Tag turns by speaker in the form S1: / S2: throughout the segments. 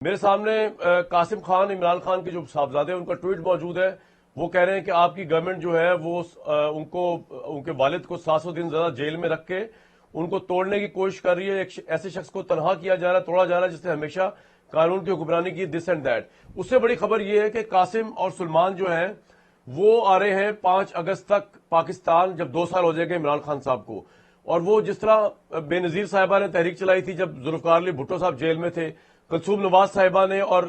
S1: میرے سامنے قاسم خان عمران خان کے جو صاحبزادے ہیں ان کا ٹویٹ موجود ہے. وہ کہہ رہے ہیں کہ آپ کی گورنمنٹ جو ہے وہ ان کے والد کو 700 دن زیادہ جیل میں رکھ کے ان کو توڑنے کی کوشش کر رہی ہے. ایک ایسے شخص کو تنہا کیا جا رہا ہے، توڑا جا رہا ہے جس نے ہمیشہ قانون کی حکمرانی کی، دس اینڈ دیٹ. اس سے بڑی خبر یہ ہے کہ قاسم اور سلمان جو ہیں وہ آ رہے ہیں 5 اگست تک پاکستان، جب 2 سال ہو جائے گا عمران خان صاحب کو. اور وہ جس طرح بے نظیر صاحبہ نے تحریک چلائی تھی جب ذوالفقار علی بھٹو صاحب جیل میں تھے، کلثوم نواز صاحبہ نے، اور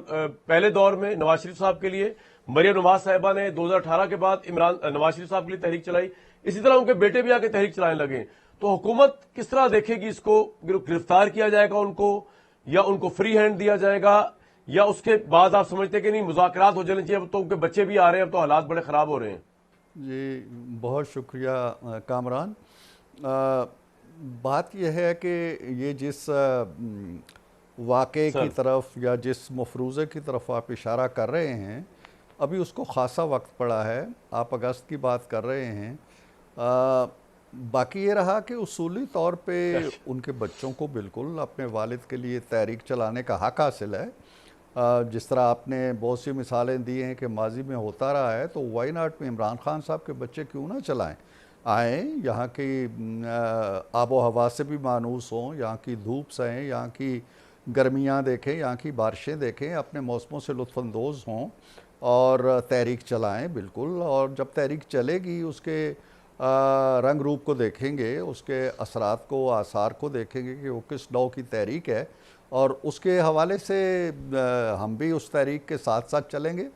S1: پہلے دور میں نواز شریف صاحب کے لیے مریم نواز صاحبہ نے 2018 کے بعد نواز شریف صاحب کے لیے تحریک چلائی، اسی طرح ان کے بیٹے بھی آ کے تحریک چلانے لگے. تو حکومت کس طرح دیکھے گی اس کو؟ گرفتار کیا جائے گا ان کو، یا ان کو فری ہینڈ دیا جائے گا، یا اس کے بعد آپ سمجھتے کہ نہیں مذاکرات ہو جانے چاہیے؟ اب تو ان کے بچے بھی آ رہے ہیں، اب تو حالات بڑے خراب ہو رہے ہیں.
S2: جی بہت شکریہ کامران. بات یہ ہے کہ یہ جس واقعے کی طرف یا جس مفروضے کی طرف آپ اشارہ کر رہے ہیں، ابھی اس کو خاصا وقت پڑا ہے. آپ اگست کی بات کر رہے ہیں. باقی یہ رہا کہ اصولی طور پہ ان کے بچوں کو بالکل اپنے والد کے لیے تحریک چلانے کا حق حاصل ہے. جس طرح آپ نے بہت سی مثالیں دی ہیں کہ ماضی میں ہوتا رہا ہے، تو وائی ناٹ میں عمران خان صاحب کے بچے کیوں نہ چلائیں، آئیں، یہاں کی آب و ہوا سے بھی مانوس ہوں، یہاں کی دھوپ سہیں، یہاں کی گرمیاں دیکھیں، یہاں کی بارشیں دیکھیں، اپنے موسموں سے لطف اندوز ہوں اور تحریک چلائیں بالکل. اور جب تحریک چلے گی اس کے رنگ روپ کو دیکھیں گے، اس کے اثرات کو، آثار کو دیکھیں گے کہ وہ کس نوع کی تحریک ہے، اور اس کے حوالے سے ہم بھی اس تحریک کے ساتھ ساتھ چلیں گے.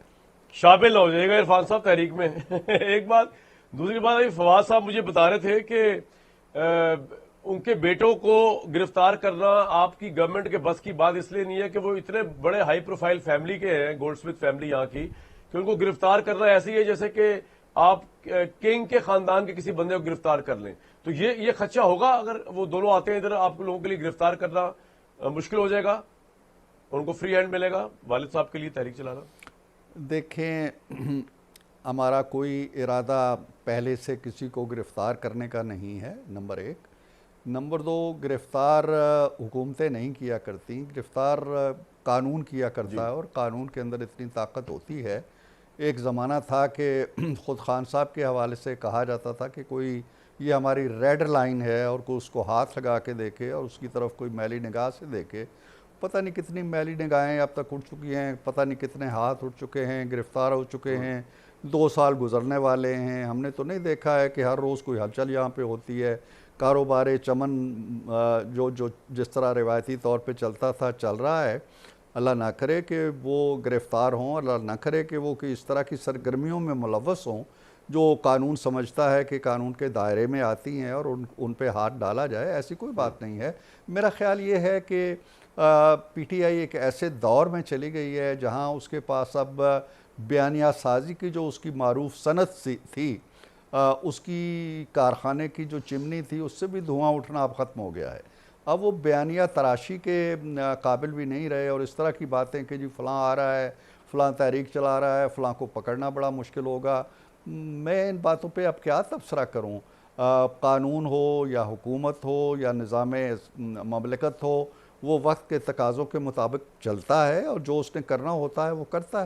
S1: شامل ہو جائے گا عرفان صاحب تحریک میں. ایک بات. دوسری بات ابھی فواد صاحب مجھے بتا رہے تھے کہ ان کے بیٹوں کو گرفتار کرنا آپ کی گورنمنٹ کے بس کی بات اس لیے نہیں ہے کہ وہ اتنے بڑے ہائی پروفائل فیملی کے ہیں، گولڈ سمتھ فیملی یہاں کی، کہ ان کو گرفتار کرنا ایسی ہے جیسے کہ آپ کنگ کے خاندان کے کسی بندے کو گرفتار کر لیں. تو یہ خدشہ ہوگا اگر وہ دونوں آتے ہیں ادھر، آپ لوگوں کے لیے گرفتار کرنا مشکل ہو جائے گا، ان کو فری ہینڈ ملے گا والد صاحب کے لیے تحریک چلانا.
S2: دیکھیں، ہمارا کوئی ارادہ پہلے سے کسی کو گرفتار کرنے کا نہیں ہے، نمبر 1. نمبر 2، گرفتار حکومتیں نہیں کیا کرتی، گرفتار قانون کیا کرتا ہے، اور قانون کے اندر اتنی طاقت ہوتی ہے. ایک زمانہ تھا کہ خود خان صاحب کے حوالے سے کہا جاتا تھا کہ کوئی یہ ہماری ریڈ لائن ہے، اور کوئی اس کو ہاتھ لگا کے دیکھے اور اس کی طرف کوئی میلی نگاہ سے دیکھے. پتہ نہیں کتنی میلی نگاہیں اب تک اٹھ چکی ہیں، پتہ نہیں کتنے ہاتھ اٹھ چکے ہیں، گرفتار ہو چکے ہیں. 2 سال گزرنے والے ہیں، ہم نے تو نہیں دیکھا ہے کہ ہر روز کوئی ہلچل یہاں پہ ہوتی ہے. کاروبار چمن جو جس طرح روایتی طور پہ چلتا تھا چل رہا ہے. اللہ نہ کرے کہ وہ گرفتار ہوں، اللہ نہ کرے کہ وہ اس طرح کی سرگرمیوں میں ملوث ہوں جو قانون سمجھتا ہے کہ قانون کے دائرے میں آتی ہیں، اور ان پہ ہاتھ ڈالا جائے. ایسی کوئی بات نہیں ہے. میرا خیال یہ ہے کہ پی ٹی آئی ایک ایسے دور میں چلی گئی ہے جہاں اس کے پاس اب بیانیہ سازی کی جو اس کی معروف صنعت تھی، اس کی کارخانے کی جو چمنی تھی، اس سے بھی دھواں اٹھنا اب ختم ہو گیا ہے. اب وہ بیانیہ تراشی کے قابل بھی نہیں رہے، اور اس طرح کی باتیں کہ جی فلاں آ رہا ہے، فلاں تحریک چلا رہا ہے، فلاں کو پکڑنا بڑا مشکل ہوگا. میں ان باتوں پہ اب کیا تبصرہ کروں؟ قانون ہو یا حکومت ہو یا نظام مملکت ہو، وہ وقت کے تقاضوں کے مطابق چلتا ہے، اور جو اس نے کرنا ہوتا ہے وہ کرتا ہے.